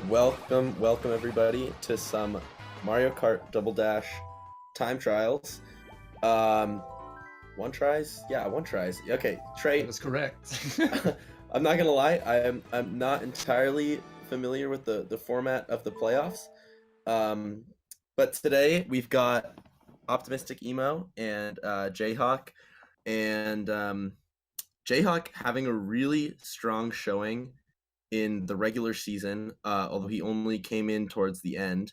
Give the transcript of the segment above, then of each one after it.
Welcome everybody to some Mario Kart Double Dash time trials. One tries? Yeah, one tries. Okay, Trey. That is correct. I'm not gonna lie, I'm not entirely familiar with the format of the playoffs. But today we've got OptimisticEmo and JHawk, and JHawk having a really strong showing in the regular season, although he only came in towards the end.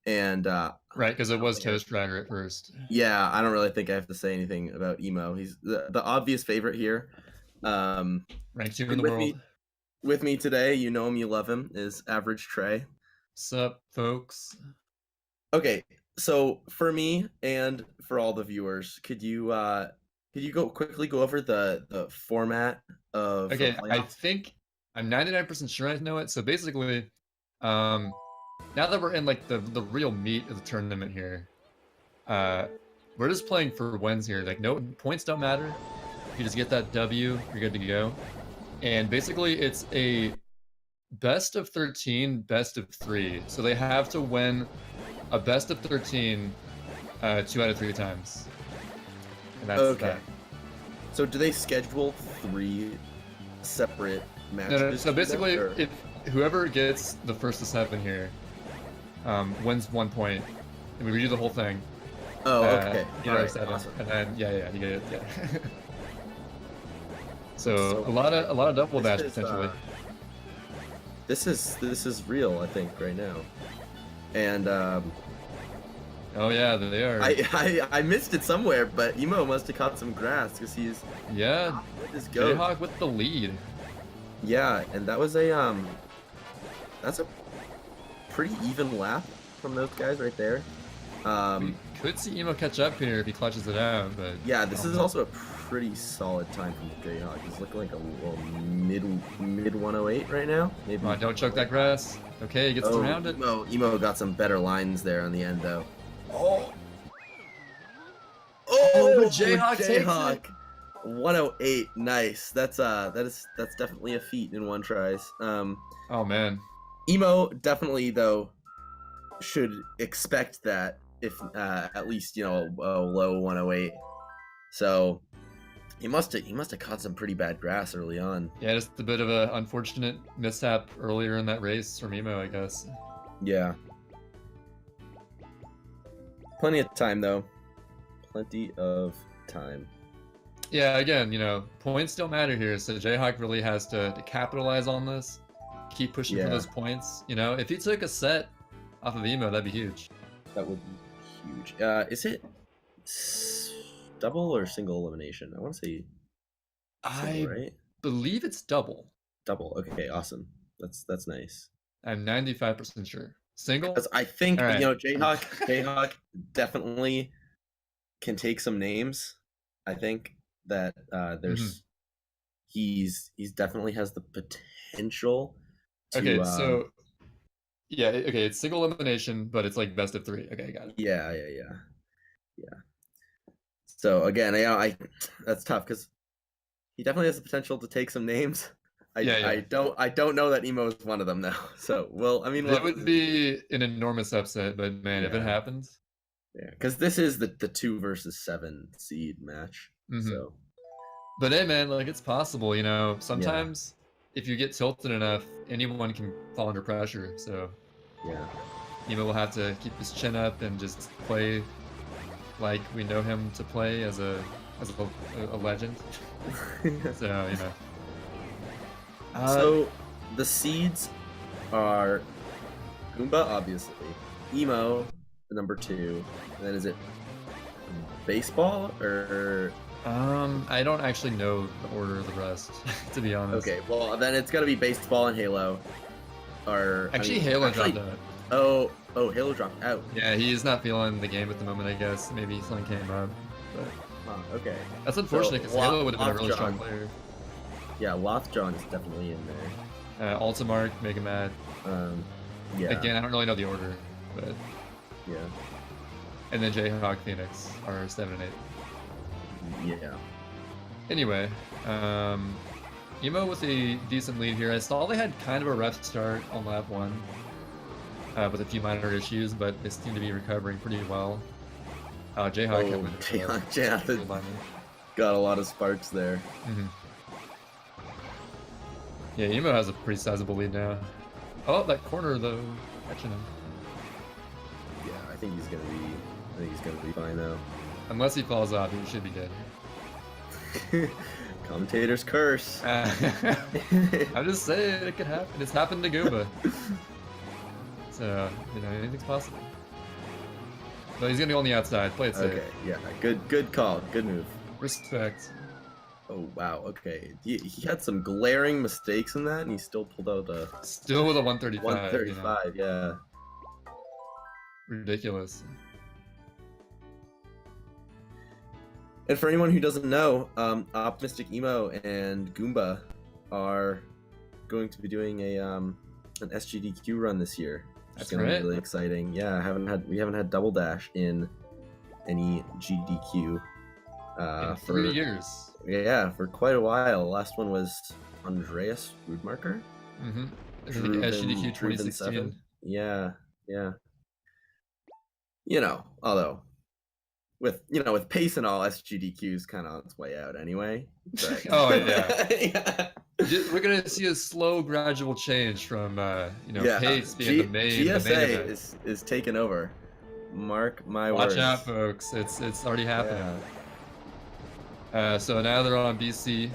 And right, because it was Toast Dragger at first. Yeah, I don't really think I have to say anything about Emo. He's the obvious favorite here. Ranked 2 in the world. With me today, you know him, you love him, is Average Trey. Sup, folks? Okay, so for me and for all the viewers, could you quickly go over the format of? Okay, I think I'm 99% sure I know it. So basically, now that we're in like the real meat of the tournament here, we're just playing for wins here. Like, no points don't matter. You just get that W, you're good to go. And basically, it's a best of 13, best of 3. So they have to win a best of 13 2 out of 3 times. And that's okay. that. So do they schedule 3 separate matches? No. So basically, if whoever gets the first to 7 here wins 1 point, and we redo the whole thing. Oh, okay. You know, 7, awesome. And then yeah, you get it. Yeah. so a lot of double dash potentially. This is real, I think, right now. And oh yeah, they are. I missed it somewhere, but Emo must have caught some grass because he's JHawk with the lead. Yeah, and that was that's a pretty even lap from those guys right there. We could see Emo catch up here if he clutches it out, but yeah, this is also a pretty solid time from JHawk. He's looking like a little mid 108 right now. Maybe. Oh, don't choke that grass. Okay, he gets around it. Emo got some better lines there on the end though. Oh, JHawk 108, nice. That's definitely a feat in one tries. Oh man. Emo definitely though should expect that if at least a low 108. So he must have caught some pretty bad grass early on. Yeah, just a bit of an unfortunate mishap earlier in that race from Emo, I guess. Yeah. Plenty of time though. Plenty of time. Yeah, again, points don't matter here, so JHawk really has to capitalize on this. Keep pushing for those points. If he took a set off of Emo, that'd be huge. That would be huge. Is it double or single elimination? I want to say single, right? Believe it's double. Double. Okay, awesome. That's nice. I'm 95% sure. Single? Because I think JHawk definitely can take some names. I think that there's he's definitely has the potential to, okay, so yeah, okay, it's single elimination, but it's like best of 3. Okay, got it. Yeah. So again, that's tough because he definitely has the potential to take some names. I don't know that Emo is one of them though. So it would be an enormous upset, but man, if it happens. Yeah, because this is the 2 versus 7 seed match. So, but hey, man, like it's possible. Sometimes if you get tilted enough, anyone can fall under pressure. So yeah, Emo will have to keep his chin up and just play like we know him to play as a legend. So so the seeds are Goomba, obviously, Emo, the number 2, and then is it baseball or? I don't actually know the order of the rest, to be honest. Okay, well then it's gotta be baseball and Halo. Halo dropped out. Oh, Halo dropped out. Yeah, he's not feeling the game at the moment, I guess. Maybe something came up. But okay. That's unfortunate because Halo would have been a really strong player. Yeah, Lothjohn is definitely in there. Ultimark, Mega Mad. Yeah. Again, I don't really know the order, but yeah. And then JHawk Phoenix are 7 and 8. Yeah. Anyway, Emo with a decent lead here. I saw they had kind of a rough start on lap 1 with a few minor issues, but they seem to be recovering pretty well. JHawk got a lot of sparks there. Mm-hmm. Yeah, Emo has a pretty sizable lead now. Oh, that corner though, catching him. Yeah, I think he's gonna be fine though. Unless he falls off, he should be dead. Commentator's curse. I'm just saying, it could happen. It's happened to Goomba. So, you know, anything's possible. No, he's gonna go on the outside. Play it safe. Okay, yeah, good call, good move. Respect. Oh wow, okay. He had some glaring mistakes in that, and he still pulled out a. Still with a 135. 135, you know? Yeah. Ridiculous. And for anyone who doesn't know, OptimisticEmo and Goomba are going to be doing an SGDQ run this year. That's gonna be right. really exciting. Yeah, we haven't had Double Dash in any GDQ in 3 years. Yeah, for quite a while. The last one was Andreas Rudmarker. Mm-hmm. SGDQ 2016. Yeah. You know, although with pace and all, SGDQ's kind of on its way out anyway. But... Oh yeah. Yeah. We're gonna see a slow, gradual change from pace being the main. GSA is taking over. Mark my words. Watch out, folks! It's already happening. Yeah. So now they're on BC.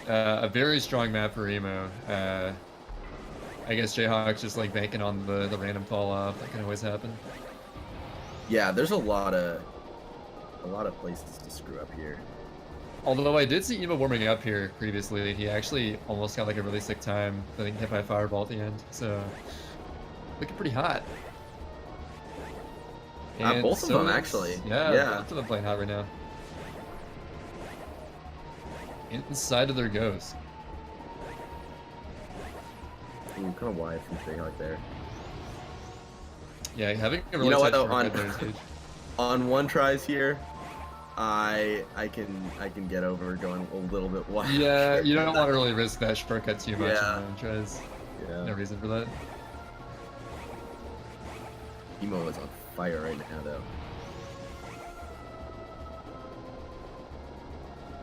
A very strong map for Emo. I guess JHawk's just like banking on the random fall off. That can always happen. Yeah, there's a lot of places to screw up here. Although I did see Emo warming up here previously, he actually almost got like a really sick time. I think hit by a fireball at the end. So looking pretty hot. And both of them actually. Yeah, both of them playing hot right now. Inside of their ghost. Ooh, kind of wide from JHawk there. Yeah, having a really on one tries here, I can get over going a little bit wide. Yeah, you don't want to really risk that shortcut too much on one tries. Yeah. No reason for that. Emo is on fire right now though.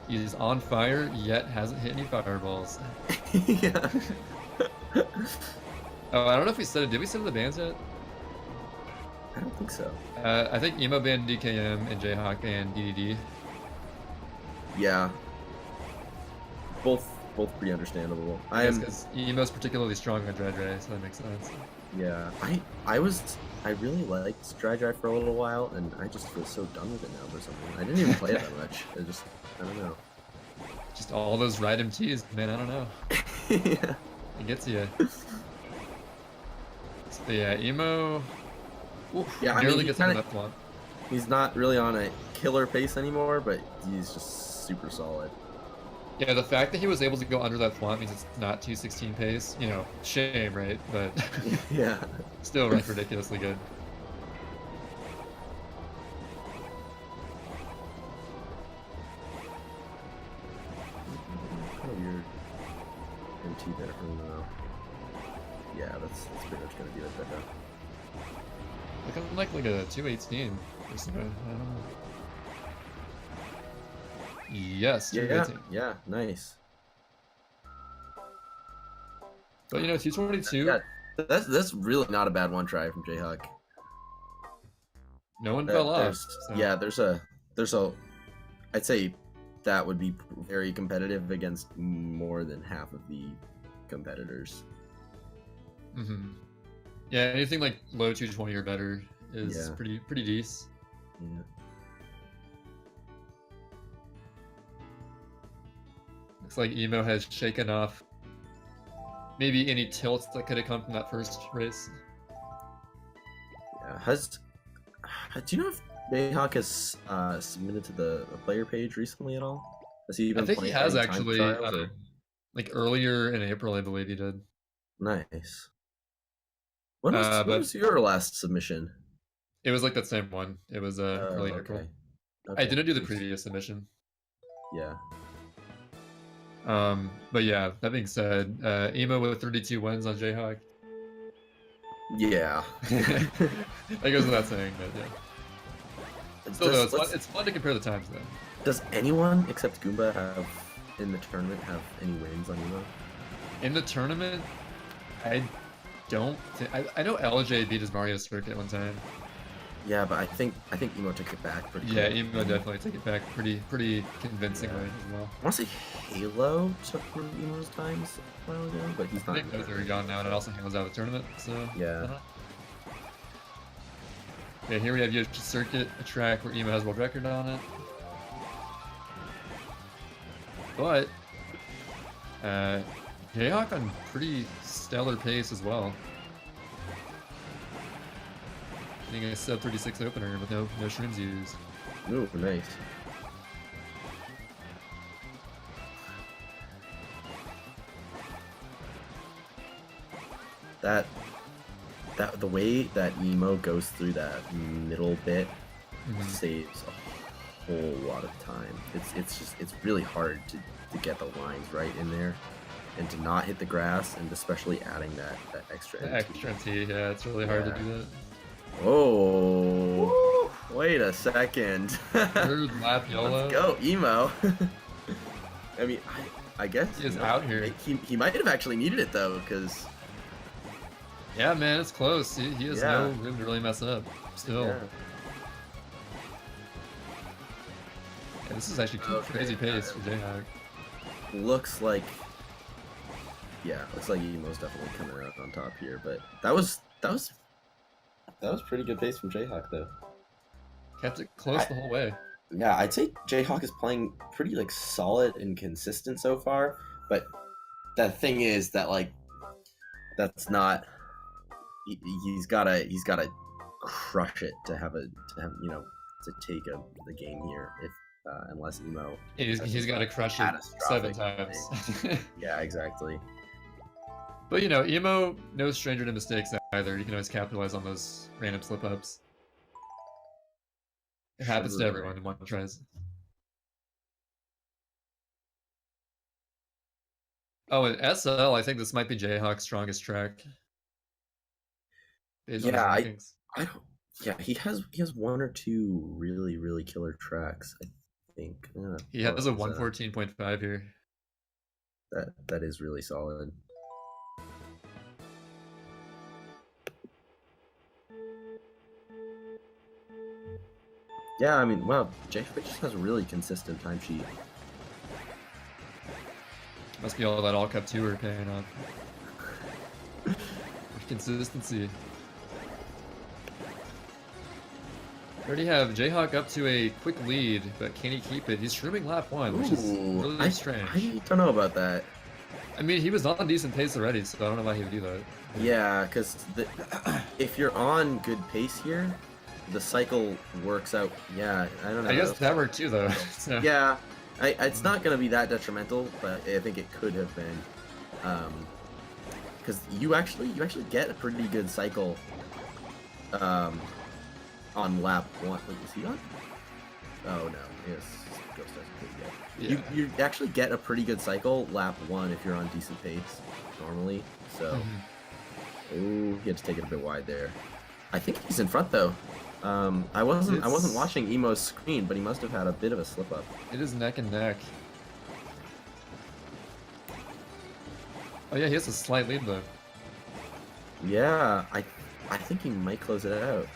He's on fire, yet hasn't hit any fireballs. Yeah. Oh, I don't know if we said it. Did we send the bans yet? I don't think so. I think Emo banned DKM and JHawk banned DDD. Yeah. Both pretty understandable. Because Emo's particularly strong on Dry, so that makes sense. Yeah. I really liked Dry for a little while, and I just feel so done with it now for something. I didn't even play it that much. I don't know. Just all those ride MTs, man, I don't know. Yeah. It gets you. So yeah, Emo... Oof, yeah, nearly gets into that flop. He's not really on a killer pace anymore, but he's just super solid. Yeah, the fact that he was able to go under that flop means it's not 216 pace. You know, shame, right? But yeah, still like ridiculously good. Kind of weird MT there from yeah, that's pretty much gonna be like that now. Looking like a 218 or something. I don't know. Yes, 218. Yeah, nice. But you know, 222. Yeah, that's really not a bad one try from JHawk. No one fell off. So. Yeah, there's a. I'd say that would be very competitive against more than half of the competitors. Mm-hmm. Yeah, anything like low 220 or better is pretty decent. Yeah. Looks like Emo has shaken off maybe any tilts that could have come from that first race. Yeah. Do you know if JHawk has submitted to the player page recently at all? Has he even? I think he has actually. Or... like earlier in April, I believe he did. Nice. When was your last submission? It was like that same one. It was early April. Okay. I didn't do the previous submission. Yeah. But yeah, that being said, Emo with 32 wins on JHawk. Yeah. That goes without saying, but yeah. Still though, it's fun to compare the times though. Does anyone except Goomba have in the tournament have any wins on Emo? In the tournament, I don't. I know LJ beat his Mario Circuit one time. Yeah, but I think Emo took it back pretty. Yeah, Emo definitely took it back pretty convincingly as well. I want to say Halo took one of Emo's times a while ago, but he's not. I think those are gone now, and it also handles out of the tournament. So yeah. Yeah, here we have Yoshi Circuit, a track where Emo has world record on it. But JHawk on pretty stellar pace as well. Getting a sub 36 opener with no shrooms used. Ooh, nice. The way that Emo goes through that middle bit saves a whole lot of time. It's really hard to get the lines right in there and to not hit the grass, and especially adding that extra NT. Extra NT, yeah, it's really hard to do that. Oh, wait a second. Third lap YOLO. Let's go, Emo. I mean, I guess he is out here. He might have actually needed it though, because yeah, man, it's close. He has no room to really mess up. Still. Yeah. Yeah, this is actually crazy pace for JHawk. Looks like Emo's definitely coming out on top here, but that was pretty good pace from JHawk though. Kept it close the whole way. Yeah, I'd say JHawk is playing pretty like solid and consistent so far, but the thing is that like that's not. He's gotta crush it to have to take the game here if unless Emo. He's got to crush it 7 times. Yeah, exactly. But you know, Emo no stranger to mistakes either. You can always capitalize on those random slip ups. It happens to everyone in one tries. Oh, and SL, I think this might be JHawk's strongest track. Yeah, I don't. Yeah, he has 1 or 2 really killer tracks. I think. He has a 114.5 here. That is really solid. Yeah, I mean, wow, JHawk just has a really consistent timesheet. Must be all that all cup 2 are paying off. Consistency. Already have JHawk up to a quick lead, but can he keep it? He's shrooming lap 1, which is really strange. I don't know about that. I mean, he was on a decent pace already, so I don't know why he would do that. Yeah, because if you're on good pace here, the cycle works out. Yeah, I don't know. I guess that worked too, though. So. Yeah, it's not going to be that detrimental, but I think it could have been. Because you actually get a pretty good cycle on lap 1. Wait, is he on? Oh no, yes, Ghost doesn't yet. You actually get a pretty good cycle lap 1 if you're on decent pace normally. So, ooh, he had to take it a bit wide there. I think he's in front though. I wasn't watching Emo's screen, but he must have had a bit of a slip up. It is neck and neck. Oh yeah, he has a slight lead though. Yeah, I think he might close it out.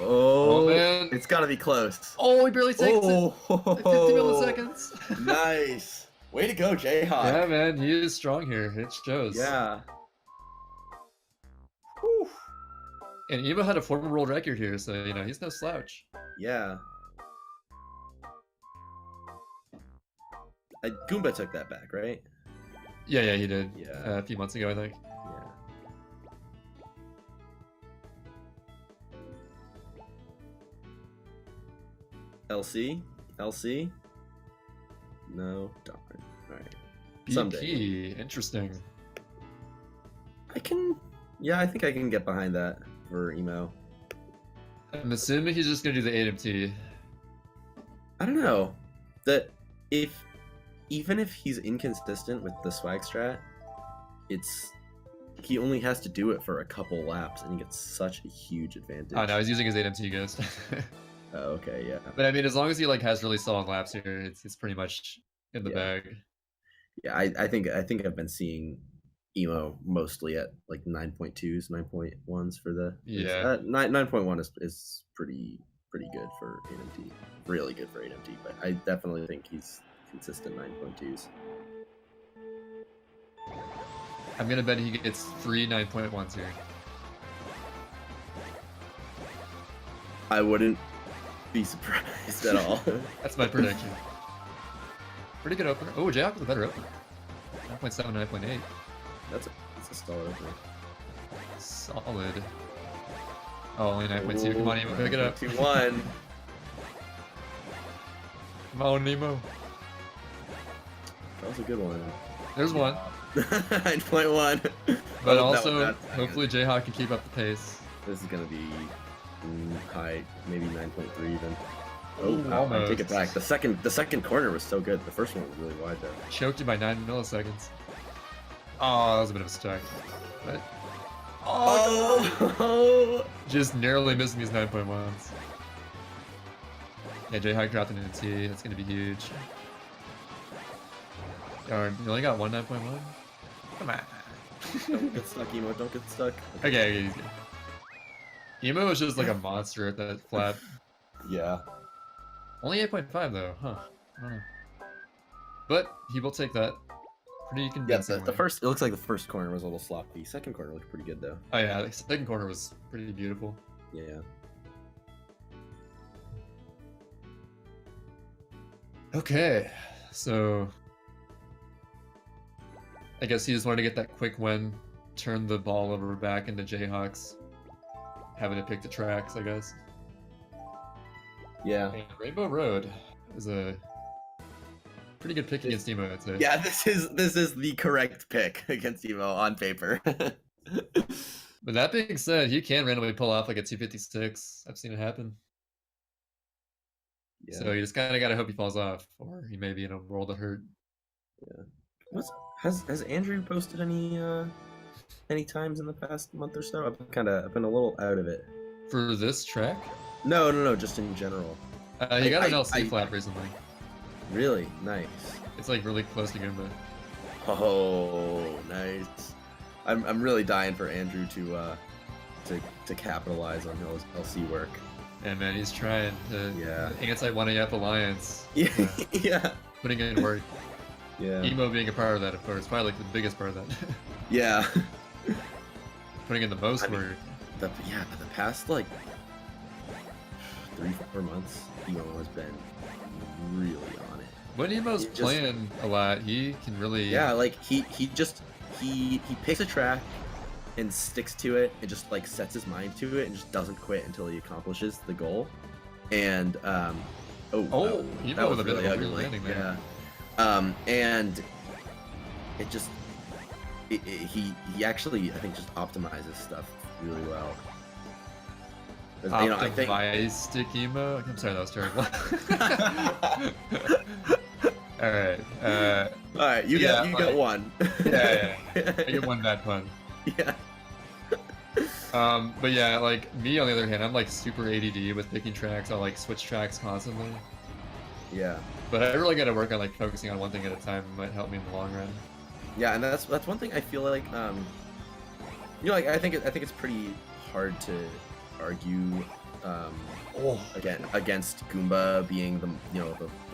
Oh, man. It's got to be close. Oh, he barely takes it. 50 milliseconds. Nice. Way to go, JHawk. Yeah, man, he is strong here. It shows. Yeah. Whew. And Emo had a former world record here, so, you know, he's no slouch. Yeah. Goomba took that back, right? Yeah, he did. Yeah. A few months ago, I think. Yeah. LC? No, darn. Alright. BP, someday. Interesting. I think I can get behind that for Emo. I'm assuming he's just gonna do the 8MT. I don't know. even if he's inconsistent with the swag strat, he only has to do it for a couple laps, and he gets such a huge advantage. Oh no, he's using his 8MT Ghost. Oh, okay, yeah. But I mean, as long as he like has really solid laps here, it's pretty much in the bag. Yeah, I think I've been seeing Emo mostly at like 9.2s, 9.1s for the 9.1 is pretty good for 8MT, really good for 8MT. But I definitely think he's consistent 9.2s. I'm gonna bet he gets 3 9.1s here. I wouldn't be surprised at all. That's my prediction. Pretty good opener. Oh, JHawk with a better opener. 9.7, 9.8. That's a solid opener. Solid. Oh, only 9.2. Come on, Emo, pick it up. 2-1. Come on, Nemo. That was a good one. There's one. 9.1. But also, hopefully JHawk can keep up the pace. This is gonna be high, maybe 9.3 even. Oh, almost. I take it back. The second corner was so good. The first one was really wide though. Choked you by 9 milliseconds. Oh, that was a bit of a stuck. But just narrowly missing these 9.1s. Yeah, JHawk dropped an T. That's gonna be huge. Darn, you only got one 9.1? Come on. Don't get stuck, Emo. Don't get stuck. Okay, he's good. Emo is just like a monster at that flat. Yeah. Only 8.5 though, huh? I don't know. But he will take that. Pretty convincing. Yeah, the first. It looks like the first corner was a little sloppy. Second corner looked pretty good though. Oh yeah, the second corner was pretty beautiful. Yeah. Okay, so I guess he just wanted to get that quick win, turn the ball over back into JHawk's, having to pick the tracks, I guess. Yeah. And Rainbow Road is a pretty good pick against Emo, I'd say. Yeah, this is the correct pick against Emo on paper. But that being said, he can randomly pull off like a 256. I've seen it happen. Yeah. So you just kind of gotta hope he falls off, or he may be in a world of hurt. Yeah. Has Andrew posted any times in the past month or so? I've been a little out of it. For this track? No, just in general. He got an LC flat recently. Really? Nice. It's like really close to Goomba. Oh, nice. I'm really dying for Andrew to capitalize on his LC work. And man, he's trying to. Yeah. Anti-1AF alliance. Yeah. Yeah. Putting in work. Yeah. Emo being a part of that, of course, probably like the biggest part of that. Yeah. Putting in the most work. The past like 3-4 months, Emo has been really on it. When Emo's playing a lot, he can really. Yeah, like he picks a track and sticks to it and just like sets his mind to it and just doesn't quit until he accomplishes the goal. And Emo that was with a bit really of a ugly. landing there. Yeah. And it just he actually I think just optimizes stuff really well. OptimisticEmo. I'm sorry, that was terrible. All right. You got one. Yeah. I get one bad pun. Yeah. But yeah, like me on the other hand, I'm like super ADD with picking tracks. I like switch tracks constantly. Yeah. But I really got to work on like focusing on one thing at a time. It might help me in the long run. Yeah, and that's one thing I feel like like I think it's pretty hard to argue against Goomba being the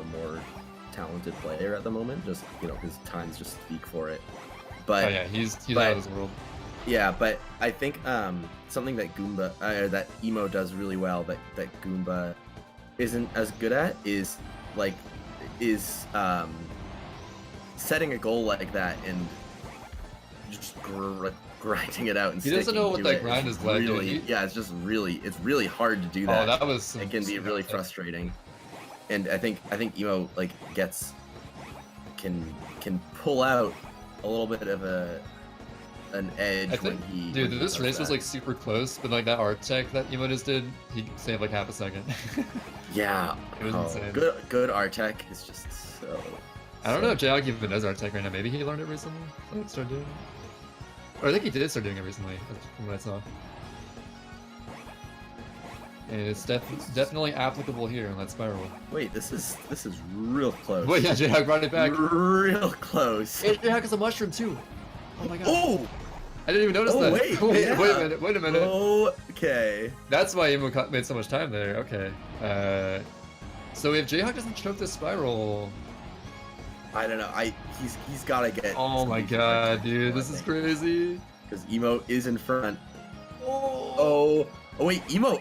more talented player at the moment. Just his times just speak for it. But he's out of this world. Yeah, but I think something that that Emo does really well that Goomba isn't as good at is setting a goal like that and just grinding it out and he doesn't know what that grind is like. Really, it's really hard to do that. Oh, that was it can be really frustrating. And I think Emo can pull out a little bit of an edge when he. Dude, this race was like super close, but like that art tech that Emo just did, he saved like half a second. Yeah, it was insane. Good art tech is just So I don't know if JHawk even does art tech right now. Maybe he learned it recently. Started doing it. Or I think he did start doing it recently, from what I saw. And it's definitely applicable here in that spiral. Wait, this is real close. Wait, yeah, JHawk brought it back. Real close. Hey, JHawk has a mushroom too. Oh my god. Oh! I didn't even notice that. Wait, wait a minute. Okay. That's why Emo made so much time there. Okay. So if JHawk doesn't choke this spiral, I don't know. He's gotta get. oh my god, dude, this is crazy. Because Emo is in front. Oh wait, Emo.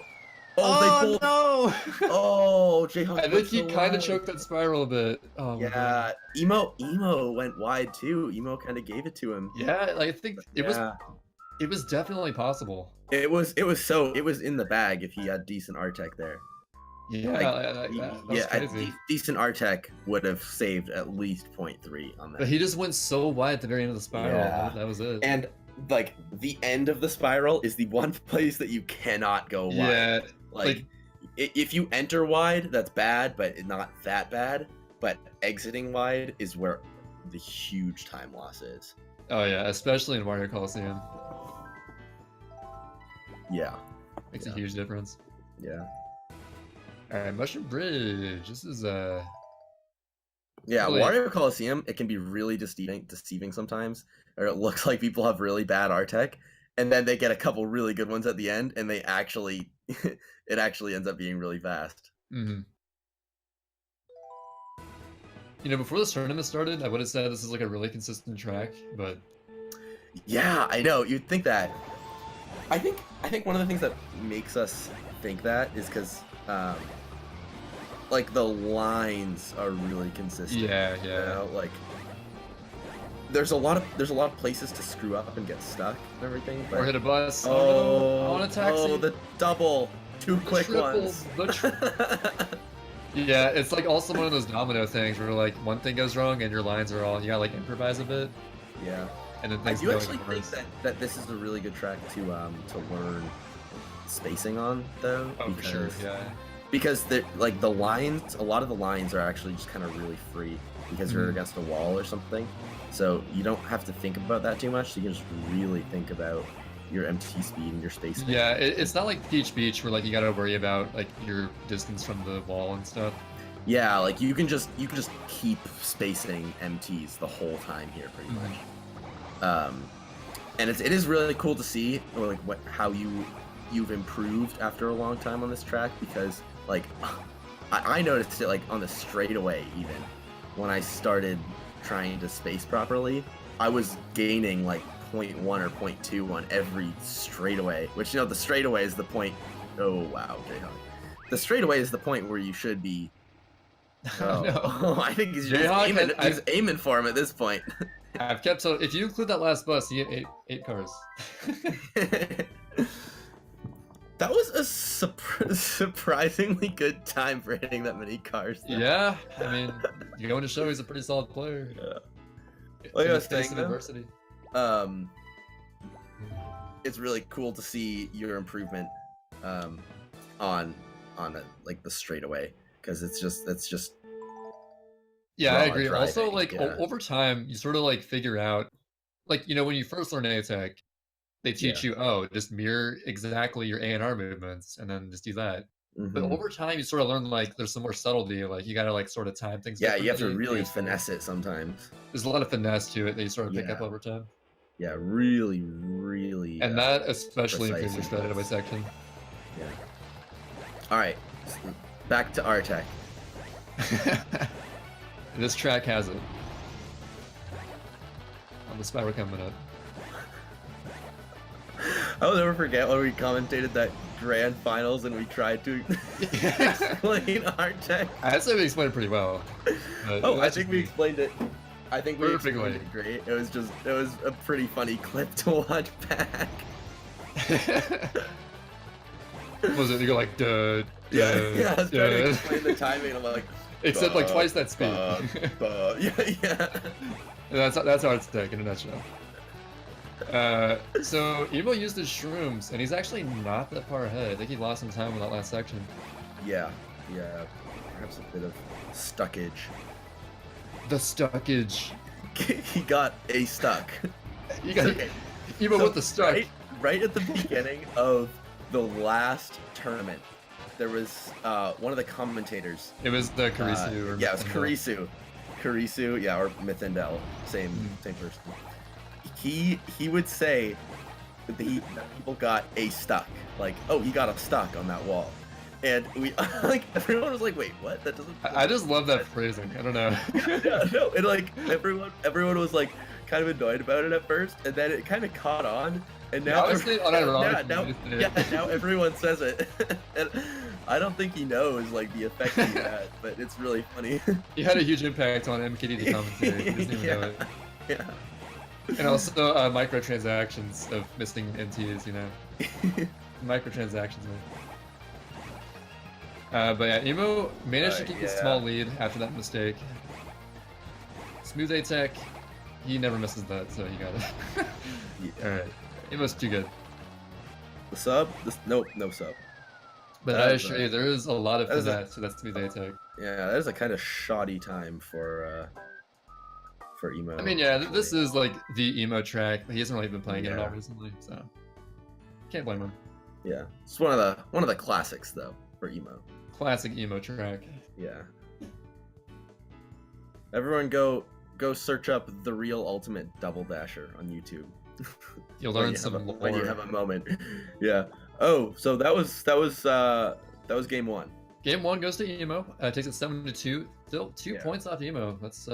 Oh, they pulled. No! Oh, JHawk. I think he kind of choked that spiral a bit. Oh my god. Emo went wide too. Emo kind of gave it to him. Yeah, like, I think it was definitely possible. It was in the bag if he had decent art tech there. Yeah, decent art tech would have saved at least 0.3 on that. But he just went so wide at the very end of the spiral. Yeah. That was it. And like the end of the spiral is the one place that you cannot go wide. Yeah, like if you enter wide, that's bad, but not that bad. But exiting wide is where the huge time loss is. Oh yeah, especially in Mario Coliseum. Yeah. Makes a huge difference. Yeah. Alright, Mushroom Bridge. This is Yeah, really... Wario Coliseum, it can be really deceiving sometimes, or it looks like people have really bad art tech, and then they get a couple really good ones at the end, and they actually, it actually ends up being really fast. Mm-hmm. You know, before this tournament started, I would have said this is like a really consistent track, but... Yeah, I know, you'd think that. I think one of the things that makes us think that is because, like, the lines are really consistent. Yeah. You know? Like, there's a lot of places to screw up and get stuck and everything. But... Or hit a bus. Oh, on a taxi. Oh, the double, two quick ones. Yeah, it's like also one of those domino things where like one thing goes wrong and your lines are all, you gotta like improvise a bit. Yeah. And then I things do go actually think that this is a really good track to learn spacing on, though. Oh, because, for sure, yeah. Because like the lines, a lot of the lines are actually just kind of really free because you're against a wall or something. So you don't have to think about that too much. So you can just really think about your MT speed and your spacing. Yeah, it's not like Peach Beach where like you gotta worry about like your distance from the wall and stuff. Yeah, like you can just keep spacing MTs the whole time here, pretty much. And it is really cool to see like how you've improved after a long time on this track, because like I noticed it like on the straightaway. Even when I started trying to space properly, I was gaining like 0.1 or 0.2 on every straightaway, which, you know, the straightaway is the point. Oh wow, JHawk. The straightaway is the point where you should be. Oh, I think he's just aiming for him at this point. I've kept, so if you include that last bus, you get eight cars. That was a surprisingly good time for hitting that many cars, though. Yeah, I mean, you're going to show he's a pretty solid player. Yeah. Like I was saying, adversity. It's really cool to see your improvement on like the straightaway, because it's just. Yeah, I agree. Driving. Also, like over time, you sort of like figure out, like, you know, when you first learn A tech, they teach you, oh, just mirror exactly your A and R movements, and then just do that. But over time, you sort of learn like there's some more subtlety. Like you gotta like sort of time things. Yeah, you have to really finesse it sometimes. There's a lot of finesse to it that you sort of pick up over time. Yeah, really. And that especially improves your straightaway section. Yeah. All right, back to art tech. This track has it. On the spiral coming up. I'll never forget when we commentated that grand finals and we tried to explain art tech. I'd say we explained it pretty well. I think we explained it. I think we explained it great. It was a pretty funny clip to watch back. Was it? You go like, duh. Yeah, I was trying to explain the timing, and I'm like, it said like twice that speed. Yeah. And that's art tech in a nutshell. So Emo used his shrooms, and he's actually not that far ahead. I think he lost some time with that last section. Yeah. Perhaps a bit of stuckage. The stuckage. He got a stuck. You got Okay. Emo So, with the stuck. Right at the beginning of the last tournament, there was one of the commentators. It was the Karisu. Or Yeah, it was Mythindel. Karisu, yeah, or Mythindel, same person. He would say that people got a stuck, like, oh, he got a stuck on that wall, and we like everyone was like, wait, what? That doesn't. I just love that phrasing. I don't know. Yeah, no, and like everyone was like kind of annoyed about it at first, and then it kind of caught on, and now now everyone says it, and I don't think he knows like the effect he had, but it's really funny. He had a huge impact on MKDD commentary. He doesn't even know it. Yeah. And also microtransactions of missing NTs, you know. Microtransactions, man. But yeah, Emo managed to keep a small lead after that mistake. Smooth A-Tech, he never misses that, so he got it. Yeah. Alright, Emo's too good. The sub? No sub. But I assure you, there is a lot of finesse to that Smooth A-Tech. Yeah, that is a kind of shoddy time for Emo. I mean, yeah, this is like the Emo track. He hasn't really been playing it at all recently, so can't blame him. Yeah, it's one of the classics though for Emo. Classic Emo track. Yeah. Everyone go search up the real ultimate double dasher on YouTube. You'll learn some lore. When you have a moment. Yeah. Oh, so that was game one. Game one goes to Emo. Takes it 7-2. Still 2 points off Emo. That's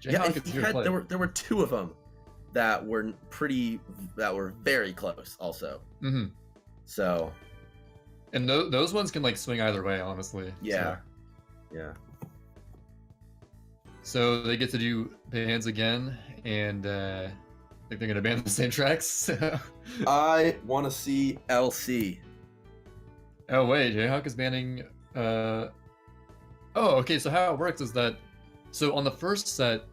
JHawk, there were two of them that were very close also. Mm-hmm. So. And those ones can like swing either way, honestly. Yeah. So. Yeah. So they get to do bans again, and I think they're gonna ban the same tracks. I want to see LC. Oh wait, JHawk is banning. Oh, okay. So how it works is that, so on the first set,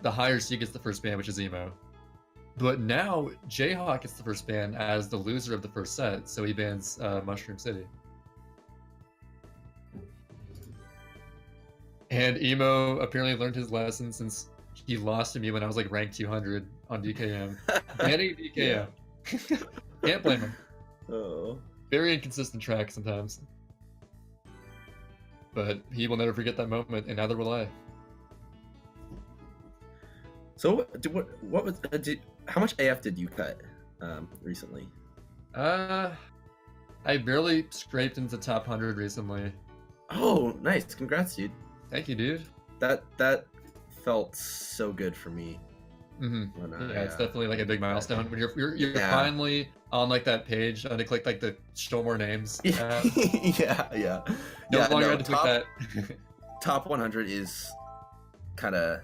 the higher seed gets the first ban, which is Emo. But now JHawk gets the first ban as the loser of the first set, so he bans Mushroom City. And Emo apparently learned his lesson since he lost to me when I was like ranked 200 on DKM. Banning DKM. Can't blame him. Oh. Very inconsistent track sometimes. But he will never forget that moment, and neither will I. So what was how much AF did you cut recently? I barely scraped into top 100 recently. Oh, nice! Congrats, dude. Thank you, dude. That felt so good for me. Mm-hmm. Yeah, it's definitely like a big milestone when you're finally on like that page and to click like the show more names. Yeah. No longer had to click that. Top 100 is kind of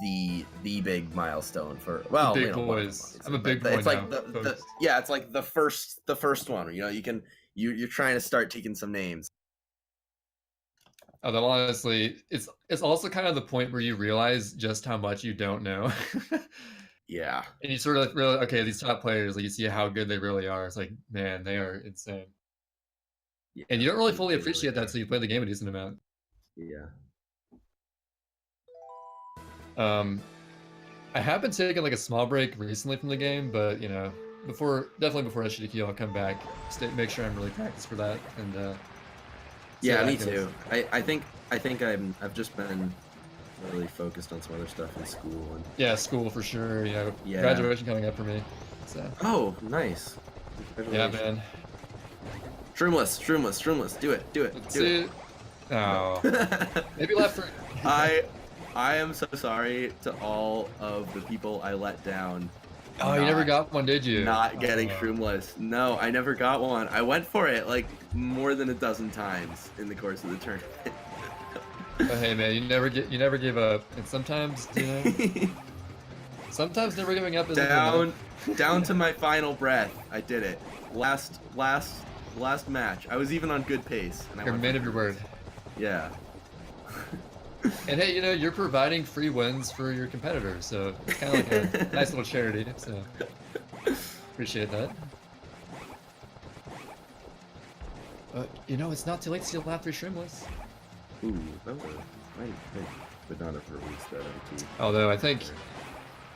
the big milestone for big boys. I'm a big boy. It's like it's like the first one. You know, you're trying to start taking some names. Although honestly, it's also kind of the point where you realize just how much you don't know. Yeah. And you sort of realize, okay, these top players, like you see how good they really are. It's like, man, they are insane. Yeah, and you don't really fully appreciate that until you play the game a decent amount. Yeah. I have been taking like a small break recently from the game, but you know, definitely before SGDQ, I'll come back, make sure I'm really practiced for that, and yeah, me too. I think I've just been really focused on some other stuff in school and yeah, school for sure. You know, graduation coming up for me. So. Oh, nice. Yeah, man. Shroomless. Do it. Let's see. Oh. Maybe left for. I am so sorry to all of the people I let down. Oh, you never got one, did you? Not getting Shroomless. No, I never got one. I went for it like more than a dozen times in the course of the tournament. Oh, hey man, you never give up, and sometimes, you know, sometimes never giving up is down to my final breath. I did it. Last match. I was even on good pace. And you're a man of your word. Yeah. And hey, you know, you're providing free wins for your competitors, so it's kind of like a nice little charity, so appreciate that. But, you know, it's not too late to steal lap 3 Shroomless. Ooh, that I would not have released that MT. Although I think,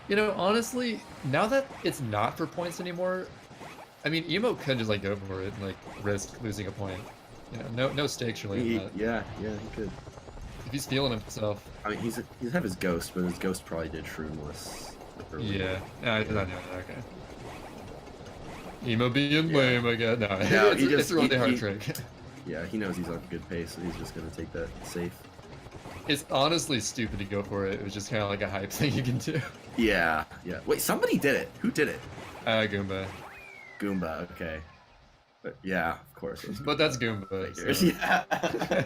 you know, honestly, now that it's not for points anymore, I mean, Emo could just like go for it and like risk losing a point. You know, no stakes really in that. Yeah, he could. If he's feeling himself. I mean, he's have his ghost, but his ghost probably did shroomless. Yeah, no, I did not know that. Okay. Emo being lame, I guess. No, it's a really hard trick. Yeah, he knows he's on good pace, so he's just gonna take that safe. It's honestly stupid to go for it. It was just kind of like a hype thing you can do. Yeah. Wait, somebody did it. Who did it? Goomba. Goomba, okay. But yeah, of course. But that's Goomba. So. Yeah.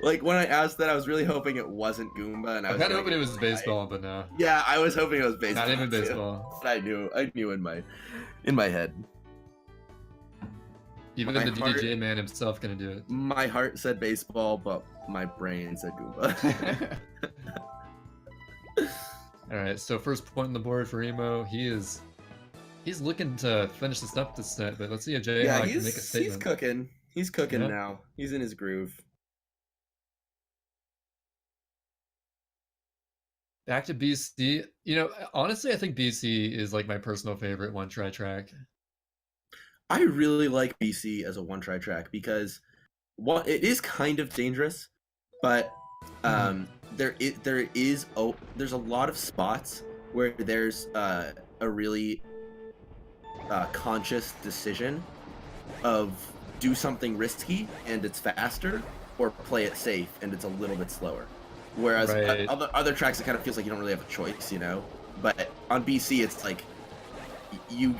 Like when I asked that, I was really hoping it wasn't Goomba, and I was kind of hoping it was baseball, but no. Yeah, I was hoping it was baseball. Not even baseball. But I knew in my head. Even the DJ man himself gonna do it. My heart said baseball, but my brain said Goomba. All right, so first point on the board for Emo. He's looking to finish this up this set, but let's see if JHawk can make a statement. He's cooking. He's cooking now. He's in his groove. Back to BC. You know, honestly, I think BC is like my personal favorite one-try track. I really like BC as a one-try track because it is kind of dangerous, but there's a lot of spots where there's a really conscious decision of do something risky and it's faster, or play it safe and it's a little bit slower. Whereas other tracks, it kind of feels like you don't really have a choice, you know. But on BC, it's like you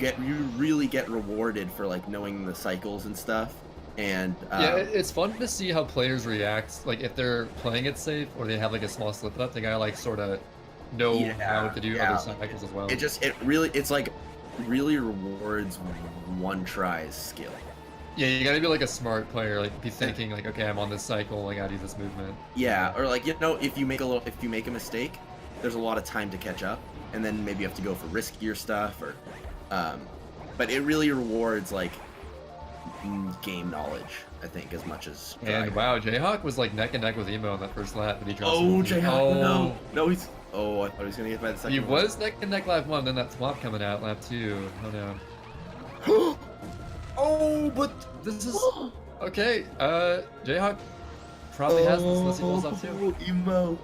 really get rewarded for like knowing the cycles and stuff. And yeah, it's fun to see how players react. Like if they're playing it safe or they have like a small slip up, they gotta like sort of know how to do other cycles as well. It's like really rewards one try's skill. Yeah, you gotta be like a smart player, like be thinking like, okay, I'm on this cycle, I gotta do this movement. Yeah, or like, you know, if you make a mistake, there's a lot of time to catch up, and then maybe you have to go for riskier stuff, or but it really rewards like game knowledge, I think, as much as and wow, JHawk was like neck and neck with Emo on that first lap, but he dropped JHawk, no, he's I thought he was gonna get by the second he one. was neck and neck lap 1, then that swamp coming out lap 2. Oh no. Oh, but this is okay. JHawk probably has this unless he pulls off too. Emo.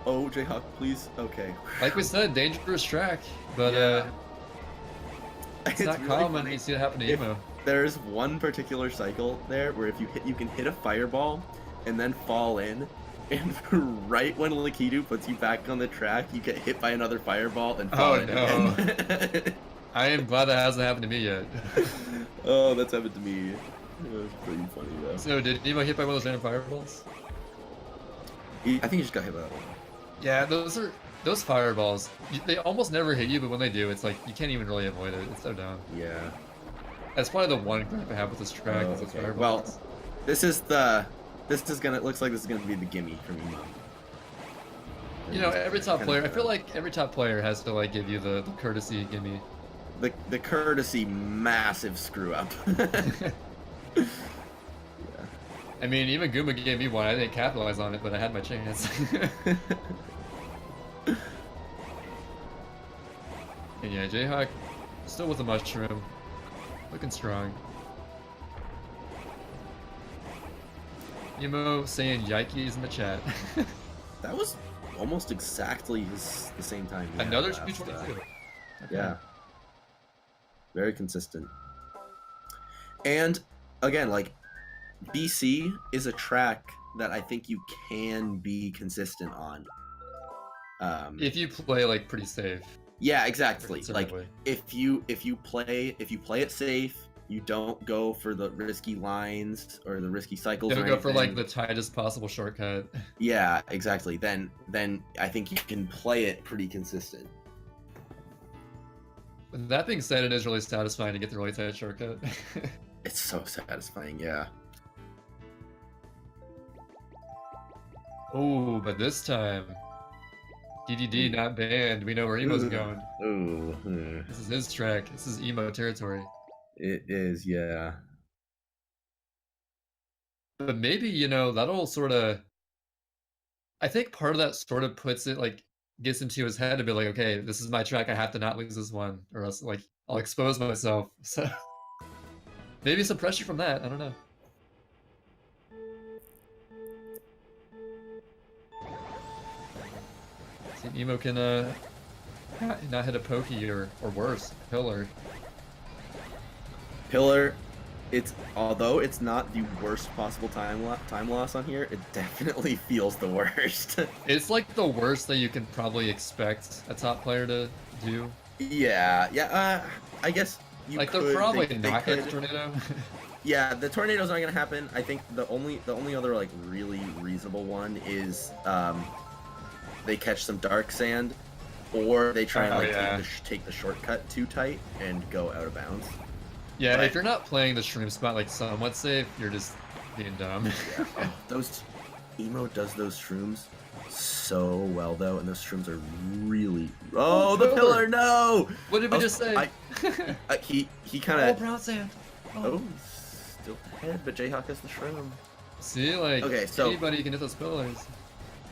Oh, JHawk, please. Okay. Like we said, dangerous track, but it's not really common when you see it happen to Emo. There's one particular cycle there where if you can hit a fireball and then fall in, and right when Lakitu puts you back on the track, you get hit by another fireball and fall in again. I am glad that hasn't happened to me yet. Oh, that's happened to me. It was pretty funny though. So did Emo hit by one of those random fireballs? I think he just got hit by that one. Yeah, those fireballs. They almost never hit you, but when they do, it's like you can't even really avoid it. It's so dumb. Yeah. That's probably the one gripe I have with this track. Is those fireballs. Well, looks like this is gonna be the gimme from Emo. You know, every top player. I feel like every top player has to like give you the courtesy gimme. The courtesy massive screw up. Yeah. I mean, even Goomba gave me one. I didn't capitalize on it, but I had my chance. And yeah, JHawk still with the mushroom, looking strong. Emo saying yikes in the chat. That was almost exactly the same time. Another 222. Okay. Yeah. Very consistent. And again, like BC is a track that I think you can be consistent on. If you play like pretty safe. Yeah, exactly. Like if you play it safe, you don't go for the risky lines or the risky cycles. Don't go for like the tightest possible shortcut. Yeah, exactly. Then I think you can play it pretty consistent. That being said, it is really satisfying to get the really tight shortcut. It's so satisfying, yeah. Oh, but this time, DDD not banned. We know where Emo's going. Ooh. This is his track. This is Emo territory. It is, yeah. But maybe, you know, that'll sort of I think part of that sort of puts it like gets into his head to be like, okay, this is my track. I have to not lose this one, or else like I'll expose myself. So maybe some pressure from that. I don't know. See, Emo can not hit a pokey or worse, pillar. Pillar, although it's not the worst possible time loss on here, it definitely feels the worst. It's like the worst that you can probably expect a top player to do. Yeah. I guess you like could, they're probably they not could. hit the tornado. Yeah, the tornado's not gonna happen. I think the only other like really reasonable one is they catch some dark sand, or they try and take the shortcut too tight and go out of bounds. Yeah, but if you're not playing the shroom spot like somewhat safe, you're just being dumb. Yeah. Oh, Emo does those shrooms so well though, and those shrooms are really. Oh, the pillar! No. What did we just say? He kind of. Oh, brown sand. Oh, still ahead, but JHawk has the shroom. See, like okay, so anybody can hit those pillars.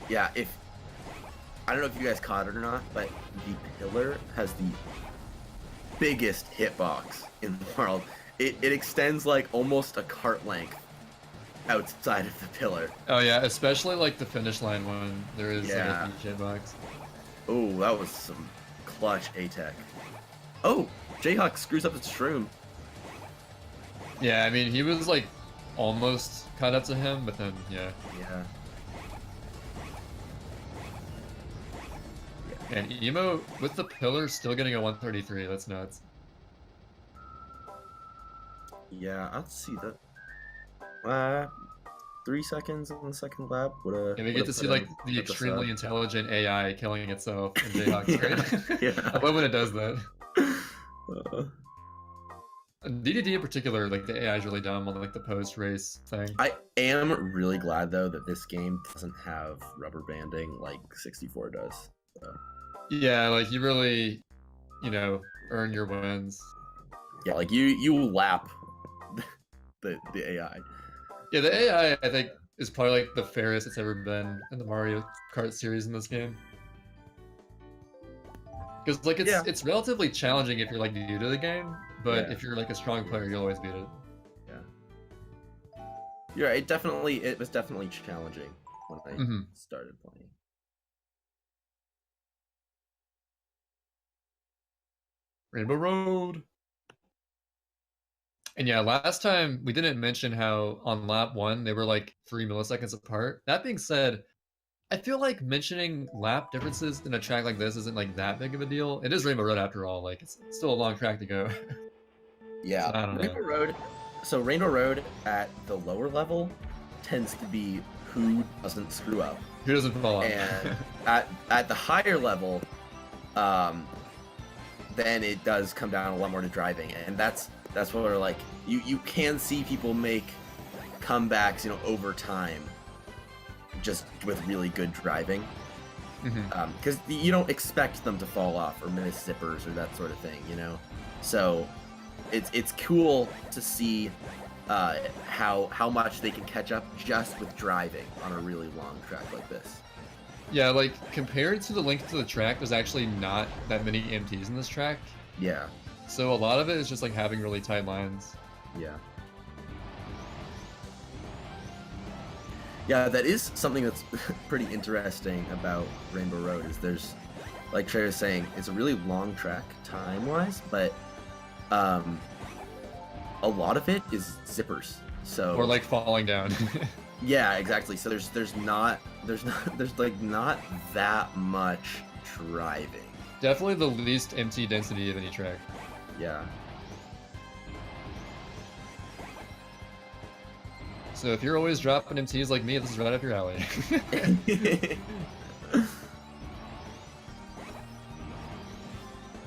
Yeah, I don't know if you guys caught it or not, but the pillar has the biggest hitbox in the world. It extends like almost a cart length outside of the pillar. Oh yeah, especially like the finish line one. There is like a huge hitbox. Oh, that was some clutch A-Tech. Oh, JHawk screws up his shroom. Yeah, I mean he was like almost caught up to him, but then yeah. And Emo with the pillar still getting a 133. That's nuts. Yeah, I'll see that. 3 seconds in the second lap. And we get to see like the extremely intelligent AI killing itself in JHawk's screen. Yeah. I love when it does that. DDD in particular, like the AI is really dumb on like the post-race thing. I am really glad though that this game doesn't have rubber banding like 64 does. So. Yeah, like you really, earn your wins. Yeah, like you lap the AI. Yeah, the AI I think is probably like the fairest it's ever been in the Mario Kart series in this game. Because like it's relatively challenging if you're like new to the game, but if you're like a strong player, you'll always beat it. Yeah. You're right. It was definitely challenging when I started playing. Rainbow Road. And yeah, last time we didn't mention how on lap 1 they were like 3 milliseconds apart. That being said, I feel like mentioning lap differences in a track like this isn't like that big of a deal. It is Rainbow Road after all. Like it's still a long track to go. Yeah, so, I don't know. Rainbow Road. So Rainbow Road at the lower level tends to be who doesn't screw up. Who doesn't fall off. And at the higher level, then it does come down a lot more to driving, and that's what we're like. You can see people make comebacks, over time, just with really good driving, because you don't expect them to fall off or miss zippers or that sort of thing, So it's cool to see how much they can catch up just with driving on a really long track like this. Yeah, like compared to the length of the track, there's actually not that many EMTs in this track. Yeah. So a lot of it is just like having really tight lines. Yeah. Yeah, that is something that's pretty interesting about Rainbow Road. Is there's, like Trey was saying, it's a really long track time-wise, but a lot of it is zippers. So or like falling down. Yeah, exactly. So there's not that much driving. Definitely the least MT density of any track. Yeah. So if you're always dropping MTs like me, this is right up your alley.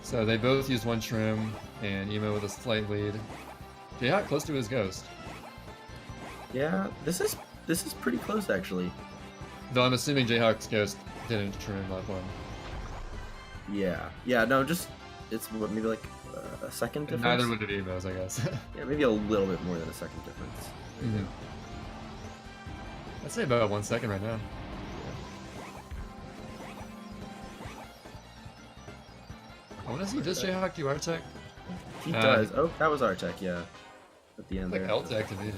So they both used one shroom, and Emo with a slight lead. JHawk close to his ghost. Yeah, this is pretty close actually. Though I'm assuming JHawk's ghost didn't shroom lap 1. Yeah, no, just it's maybe like a second difference. Neither would it Emo's, I guess. Yeah, maybe a little bit more than a second difference. I'd say about 1 second right now. I want to see just JHawk do R-Tech. He does. Oh, that was R-Tech, yeah. At the end Like there. L-Tech to me.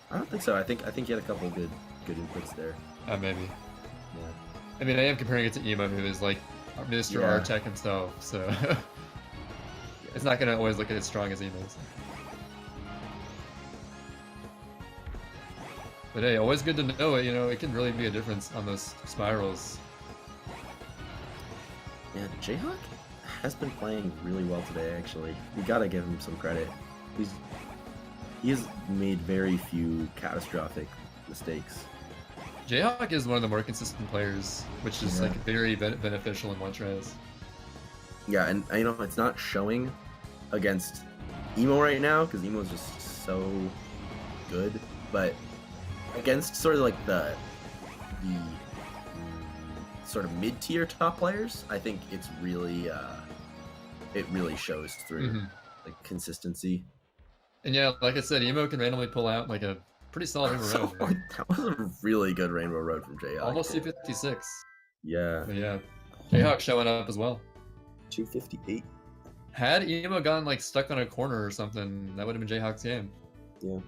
I don't think so. I think he had a couple good inputs there. Maybe. Yeah. I mean, I am comparing it to Emo, who is like Mr. Yeah. R-Tech himself, so it's not gonna always look as strong as Emo's. But hey, always good to know it. You know, it can really be a difference on those spirals. Yeah, JHawk has been playing really well today. Actually, we gotta give him some credit. He has made very few catastrophic mistakes. JHawk is one of the more consistent players, which is like very beneficial in one tries. Yeah, and you know it's not showing against Emo right now because Emo is just so good, but against sort of like the sort of mid-tier top players, I think it's really it really shows through like consistency. And yeah, like I said, Emo can randomly pull out like a pretty solid Rainbow Road. That was a really good Rainbow Road from JHawk. Almost 256. Yeah. But yeah, JHawk showing up as well. 258. Had Emo gotten like stuck on a corner or something, that would have been JHawk's game. Yeah.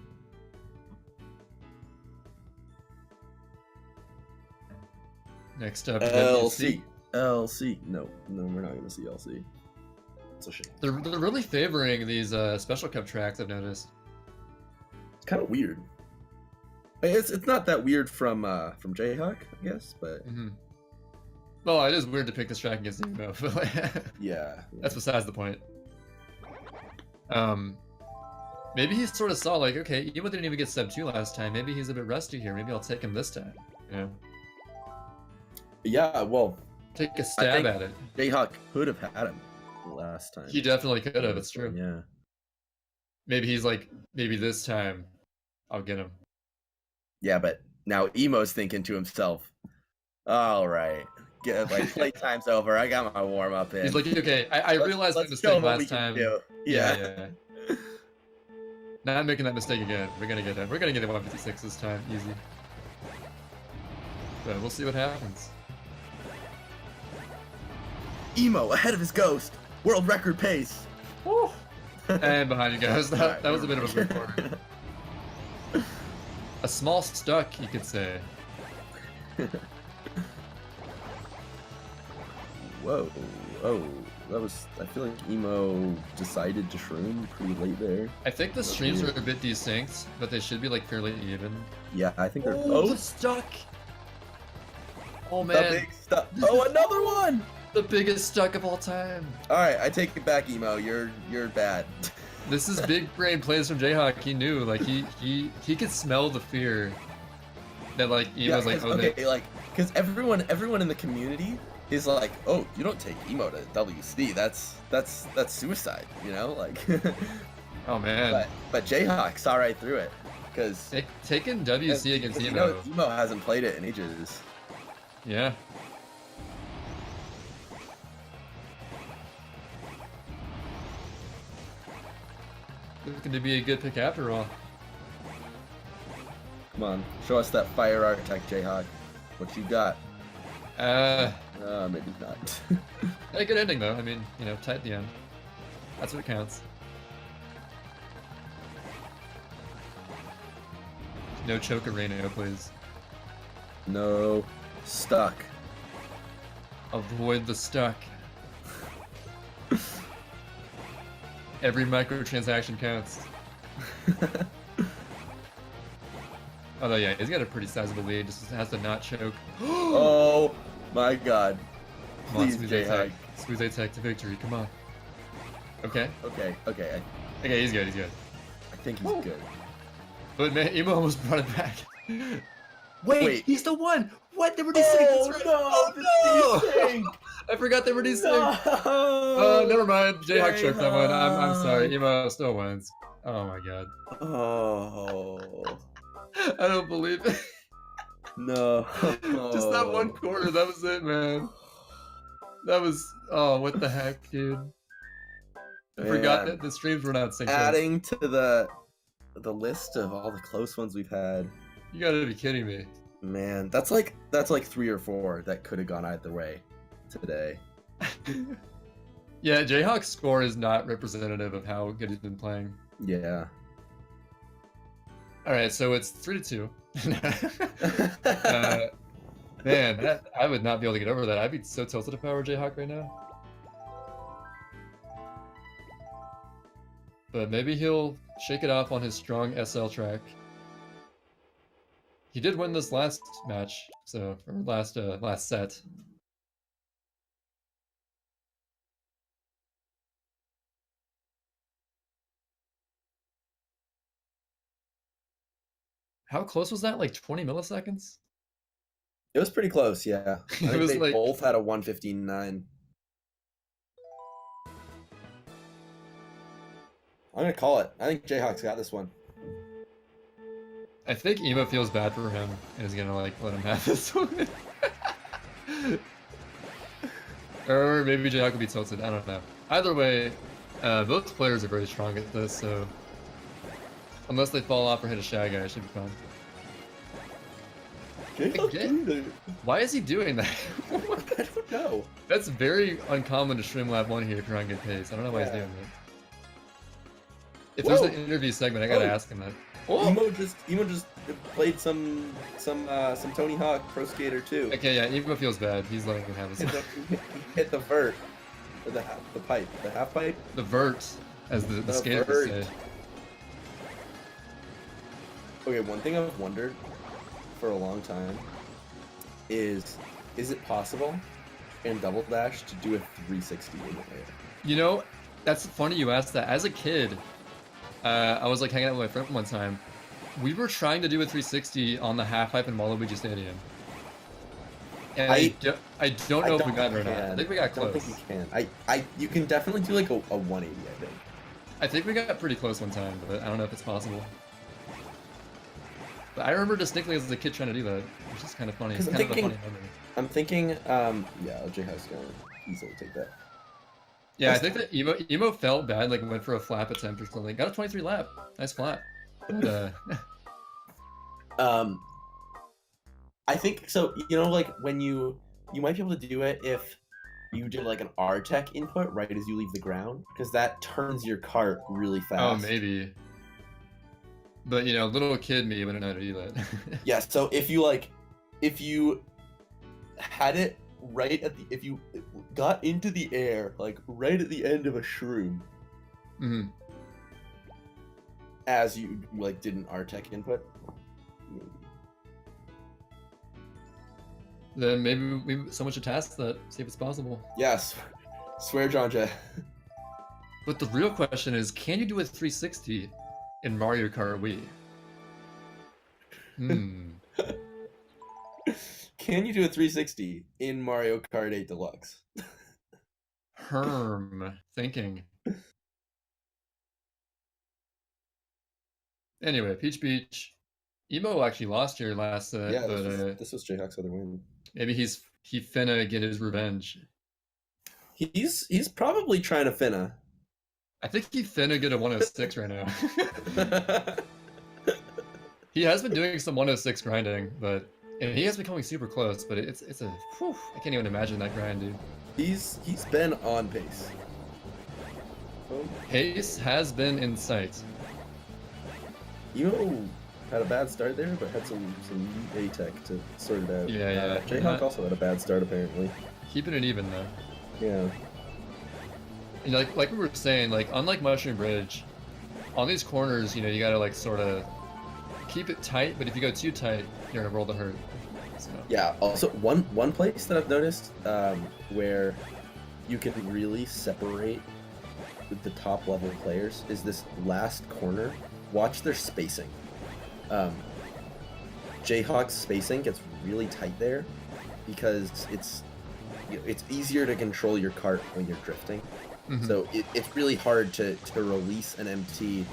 Next up, LC. LC. No, we're not gonna see LC. It's a shame. They're really favoring these Special Cup tracks, I've noticed. It's kind of weird. It's not that weird from JHawk, I guess, but well, it is weird to pick this track against Emo, but yeah, that's besides the point. Maybe he sort of saw like, okay, Emo didn't even get sub 2 last time. Maybe he's a bit rusty here. Maybe I'll take him this time. Yeah. Yeah, well, take a stab at it. JHawk could have had him last time. He definitely could have. It's true. Yeah. Maybe he's like, maybe this time I'll get him. Yeah, but now Emo's thinking to himself, all right, playtime's over. I got my warm up in. He's like, okay, I realized my mistake last time. Yeah. Not making that mistake again. We're gonna get that. We're gonna get a 156 this time, easy. But we'll see what happens. Emo ahead of his ghost. World record pace. Woo. And behind you guys. That was a bit of a good corner. A small stuck, you could say. Whoa. Oh, that was... I feel like Emo decided to shroom pretty late there. I think the streams are a bit desynced, but they should be like fairly even. Yeah, I think they're... Oh, the stuck! Oh man. The big stuck. Oh, another one! The biggest stuck of all time. Alright, I take it back, Emo. You're bad. This is big brain plays from JHawk. He knew, like he could smell the fear that like Emo's like, oh, okay, like, because everyone in the community is like, oh, you don't take Emo to WC. That's suicide, you know, like. Oh man. But JHawk saw right through it, because taking WC against Emo. Emo hasn't played it in ages. Yeah. Looking to be a good pick after all. Come on, show us that fire architect, JHawk. What you got? Maybe not. A good ending though. I mean, you know, tight at the end. That's what counts. No choke-a-reno, please. No. Stuck. Avoid the stuck. Every microtransaction counts. Although yeah, he's got a pretty sizable lead, just has to not choke. Oh my god. Come on, please, JHawk. Squeeze A-Tech to victory, come on. Okay. Okay. Okay, he's good, I think he's good. But man, Emo almost brought it back. Wait, he's the one! What? They were desync! Right. No! I forgot they were desync! Never mind. JHawk choked that one. I'm sorry. Emo still wins. Oh my god. Oh. I don't believe it. No. Just that one corner, that was it, man. That was... Oh, what the heck, dude. I forgot that the streams were not synced. Adding to the list of all the close ones we've had. You gotta be kidding me. Man, that's like 3 or 4 that could have gone either way today. Yeah, JHawk's score is not representative of how good he's been playing. Yeah. All right, so it's 3-2. Man, I would not be able to get over that. I'd be so tilted to power JHawk right now. But maybe he'll shake it off on his strong SL track. He did win this last match, so or last set. How close was that? Like 20 milliseconds? It was pretty close, yeah. I think was they like... both had a 1:15.9. I'm gonna call it. I think JHawk's got this one. I think Emo feels bad for him and is gonna like let him have this one. Or maybe JHawk will be tilted. I don't know. Either way, both players are very strong at this, so unless they fall off or hit a Shag Guy, it should be fun. Why is he doing that? I don't know. That's very uncommon to Streamlab 1 here if you're on good pace. I don't know why he's doing that. If there's an interview segment, I gotta ask him that. Emo just played some Tony Hawk Pro Skater 2. Okay, yeah, Emo feels bad. He's letting him have his. He hit the vert, or the pipe, the half pipe. The vert, as the skaters say. Okay, one thing I've wondered for a long time is it possible in Double Dash to do a 360 in the air? You know, that's funny you asked that. As a kid, I was like hanging out with my friend one time. We were trying to do a 360 on the half pipe in Waluigi Stadium. And I don't know if we got it or not. I think we got close. I don't think you can. You can definitely do like a 180, I think. I think we got pretty close one time, but I don't know if it's possible. But I remember distinctly as a kid trying to do that, which is kind of funny. It's kind of a funny memory. I'm thinking, yeah, JHawk's gonna easily take that. Yeah, I think that Emo felt bad, like went for a flap attempt or something. Got a 23 lap. Nice flap. But, I think so. You know, like when you might be able to do it if you did like an R-Tech input right as you leave the ground, because that turns your cart really fast. Oh, maybe. But you know, little kid me wouldn't know how to do that. Yeah. So if you had it right at if you got into the air like right at the end of a shroom, as you like did an R-Tech input, then maybe someone should task that, see if it's possible. Yes, swear, John Jay. But the real question is, can you do a 360 in Mario Kart Wii? Can you do a 360 in Mario Kart 8 Deluxe? Thinking. Anyway, Peach Beach. Emo actually lost here last set, yeah, but this was JHawk's other win. Maybe he finna get his revenge. He's probably trying to finna. I think he finna get a 106 right now. He has been doing some 106 grinding, and he has been coming super close, but it's a whew, I can't even imagine that grind, dude. He's been on pace. Pace has been in sight. Emo had a bad start there, but had some A-Tech to sort it out. Yeah. JHawk also had a bad start apparently. Keeping it even though. Yeah. You know, like we were saying, like unlike Mushroom Bridge, on these corners, you know, you gotta like sort of keep it tight, but if you go too tight, you're gonna roll the hurt. So. Yeah. Also, one place that I've noticed where you can really separate with the top level players is this last corner. Watch their spacing. JHawk's spacing gets really tight there because it's easier to control your cart when you're drifting. So it's really hard to release an MT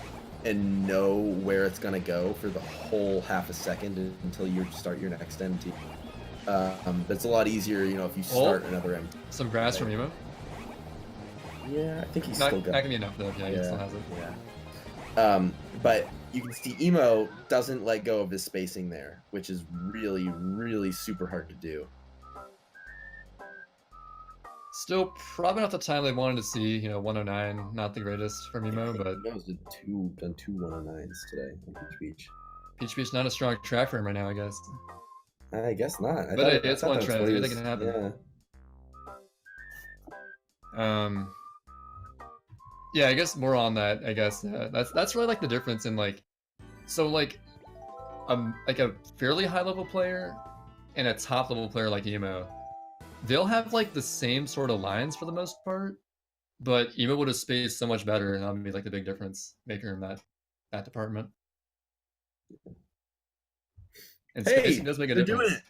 and know where it's gonna go for the whole half a second until you start your next MT. It's a lot easier, you know, if you start another MT. Some grass from Emo? Yeah, I think he's not still got it. Not gonna be enough though. Yeah, he still has it. Yeah. But you can see Emo doesn't let go of his spacing there, which is really, really super hard to do. Still probably not the time they wanted to see. 109, not the greatest from Emo, but Emo's done two 109s today on Peach Beach. Peach Beach not a strong track for him right now, I guess. I guess not. But hey, it's one trend. Anything can happen. Yeah. Yeah, I guess more on that. I guess that's really like the difference in like a fairly high level player and a top level player like Emo. They'll have like the same sort of lines for the most part, but Emo would have spaced so much better, and that would be like the big difference maker in that department. And hey, spacing does make a difference. Doing it.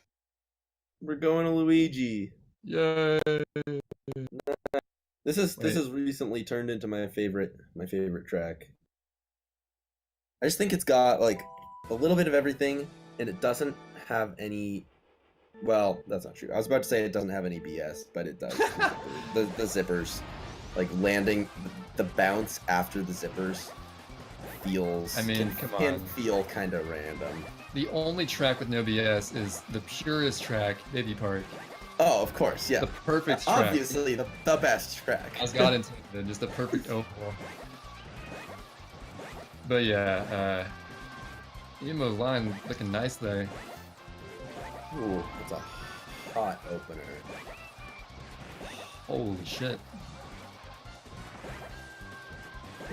We're going to Luigi. Yay! This has recently turned into my favorite track. I just think it's got like a little bit of everything, and it doesn't have any. Well, that's not true. I was about to say it doesn't have any BS, but it does. the zippers, like landing, the bounce after the zippers feels. I mean, can feel kind of random. The only track with no BS is the purest track, Baby Park. Oh, of course, yeah. The perfect track. Obviously, the best track. As God intended, just the perfect oval. But yeah, Emo line looking nice there. Ooh, that's a hot opener. Holy shit.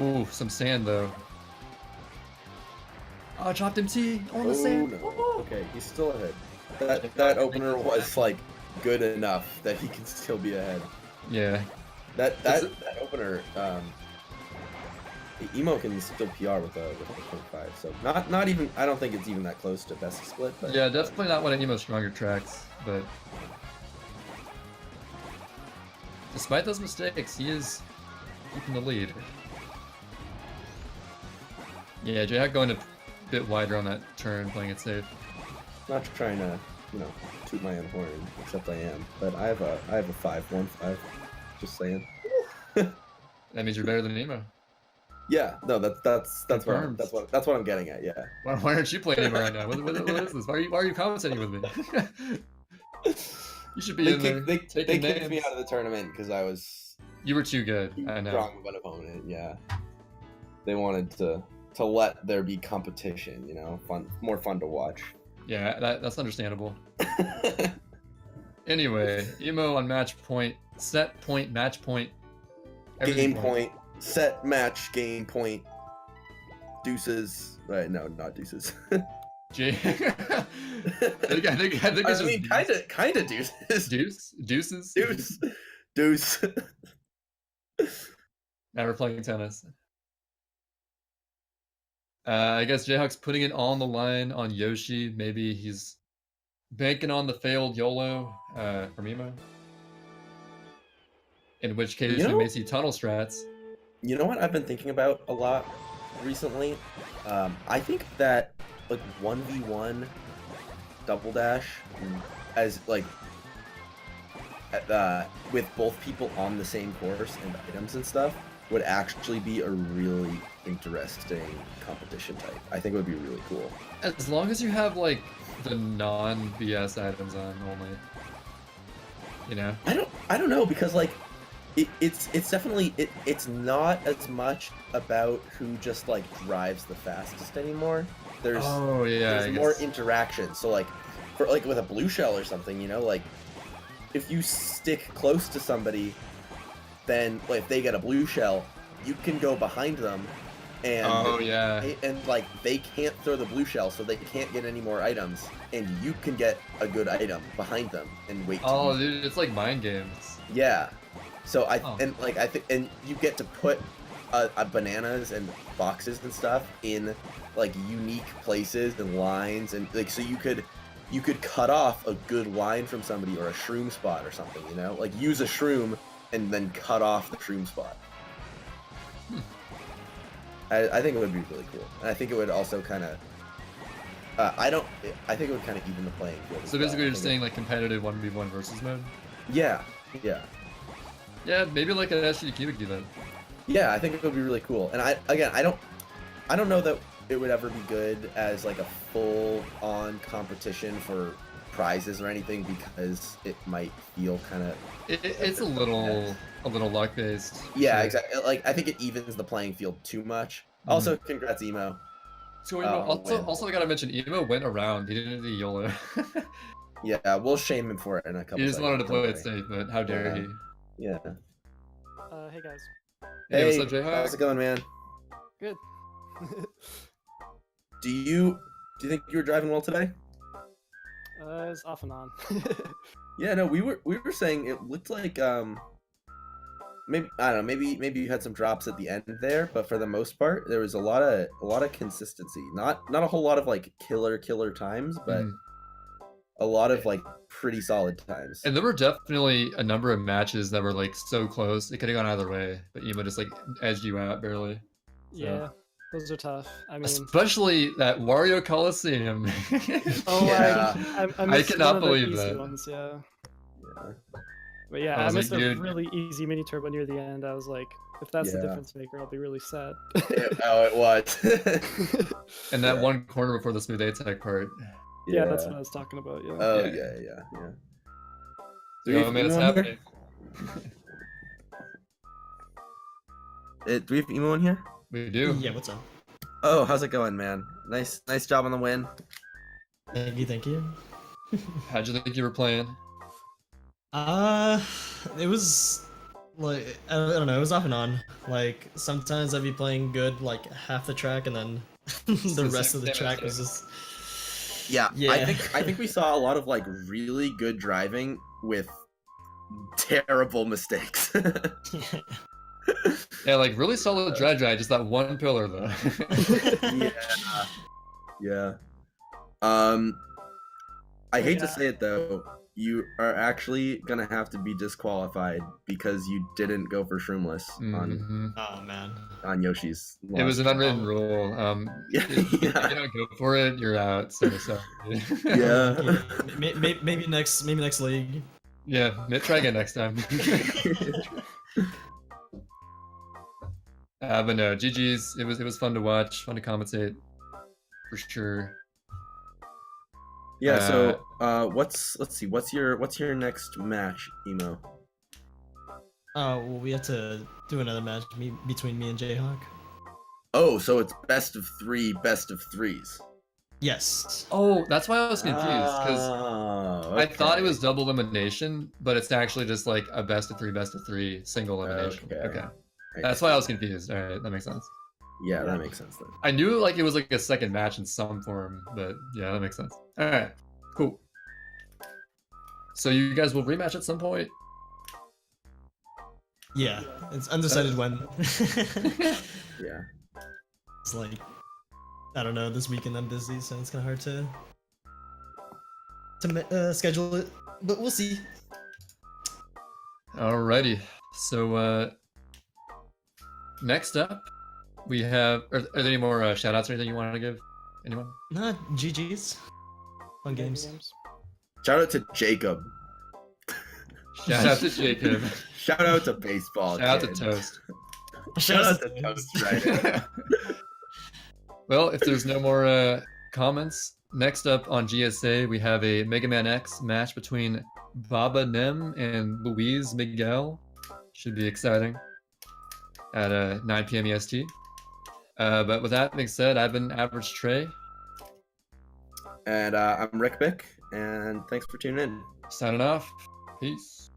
Ooh, some sand though. Oh, I dropped MT on the sand. No. Okay, he's still ahead. That opener was like good enough that he can still be ahead. Yeah. That opener, Emo can still PR with a 0.5, so not even. I don't think it's even that close to best split. But yeah, definitely not one of Emo's stronger tracks. But despite those mistakes, he is keeping the lead. Yeah, JHawk going a bit wider on that turn, playing it safe. Not trying to, toot my own horn, except I am. But I have a 5.15. Just saying. That means you're better than Emo. Yeah, no, that's what I'm getting at. Yeah. Why aren't you playing Emo right now? What is this? Why are you commentating with me? You should be in there. They kicked me out of the tournament because I was. You were too good. I know. Wrong of an opponent. Yeah. They wanted to let there be competition. More fun to watch. Yeah, that's understandable. Anyway, Emo on match point, set point, match point, game point, set match, game point, deuces. Right? No, not deuces. I think it's just kind of deuces. Deuce. Now we're playing tennis. I guess JHawk's putting it on the line on Yoshi. Maybe he's banking on the failed YOLO from Emo. In which case we may see tunnel strats. You know what I've been thinking about a lot recently? I think that like 1v1 double dash as like with both people on the same course and items and stuff would actually be a really interesting competition type. I think it would be really cool. As long as you have like the non-BS items on only. I don't know, because like it's definitely it's not as much about who just like drives the fastest anymore. There's more interaction. So like for like with a blue shell or something, like if you stick close to somebody, then like if they get a blue shell, you can go behind them and and like they can't throw the blue shell, so they can't get any more items, and you can get a good item behind them and wait. Oh, dude, it's like mind games. Yeah. So I think you get to put bananas and boxes and stuff in like unique places and lines, and like so you could cut off a good line from somebody or a shroom spot or something, like use a shroom and then cut off the shroom spot. I think it would be really cool, and I think it would also kind of. I think it would kind of even the playing field. So basically, you're saying like competitive 1v1 versus mode. Yeah. Yeah, maybe like an SG Cubic then. Yeah, I think it would be really cool, and I don't know that it would ever be good as like a full-on competition for prizes or anything because it might feel kind of. It's a little luck based. Yeah, Sure. exactly. Like I think it evens the playing field too much. Mhm. Also, congrats, Emo. So Emo, win. also I gotta mention Emo went around. He didn't do YOLO. Yeah, we'll shame him for it in a couple. He just wanted to seconds, play don't it worry. safe, but how dare he? Yeah. Hey guys. Hey, what's up, Hey, JHawk? how's it going, man? Good. Do you think you were driving well today? It's off and on. Yeah, no, we were saying it looked like maybe I don't know, maybe you had some drops at the end there, but for the most part there was a lot of consistency. Not a whole lot of like killer times, but a lot of like pretty solid times. And there were definitely a number of matches that were like so close. It could have gone either way, but Emo just like edged you out barely. Yeah, those are tough. I mean, Especially that Wario Coliseum. oh, Yeah. I I missed cannot one of the believe easy that. Ones, yeah. Yeah. But yeah, I I was missed like, a dude. really easy mini turbo near the end. I was like, if that's the Yeah. difference maker, I'll be really sad. Oh, it was. And that Yeah. one corner before the smooth attack part. Yeah, that's what I was talking about. Yeah. Oh Yeah. yeah. You know, man, it's happening. Do we have Emo in here? We do. Yeah, what's up? Oh, how's it going, man? Nice job on the win. Thank you. How'd you think you were playing? It was like I don't know, it was off and on. Like sometimes I'd be playing good like half the track and then the rest of the track was just Yeah, Yeah. I think we saw a lot of like really good driving with terrible mistakes. Yeah, like really solid dry, just that one pillar though. Yeah. I hate to say it though, you are actually gonna have to be disqualified because you didn't go for Shroomless Oh man. on Yoshi's. It was an unwritten rule. If you don't go for it, you're out. So sorry. Yeah. Maybe next league. Yeah, try again next time. But no, GG's. It was fun to watch, fun to commentate, for sure. Yeah. So, let's see. What's your next match, Emo? Oh well, we have to do another match between me and JHawk. Oh, so it's best of 3, best of 3s. Yes. Oh, that's why I was confused because Oh, I thought it okay. was double elimination, but it's actually just like a best of 3 single elimination. Okay. That's why I was confused. All right, that makes sense. Yeah, that makes sense then. I knew like it was like a second match in some form, but yeah, that makes sense. All right, cool. So you guys will rematch at some point? Yeah. It's undecided when. Yeah. It's like I don't know. This weekend I'm busy, so it's kind of hard to schedule it. But we'll see. Alrighty. So next up, we have. Are there any more shout outs or anything you wanted to give? Anyone? Nah, GG's. Fun games. Shout out to Jacob. Shout out to Jacob. Shout out to baseball. Shout out to kid. Toast. Shout out to Toast right. Well, if there's no more comments, next up on GSA, we have a Mega Man X match between Baba Nem and Luis Miguel. Should be exciting at 9 p.m. EST. But with that being said, I've been Average Trey. And I'm Rick Bick, and thanks for tuning in. Signing off. Peace.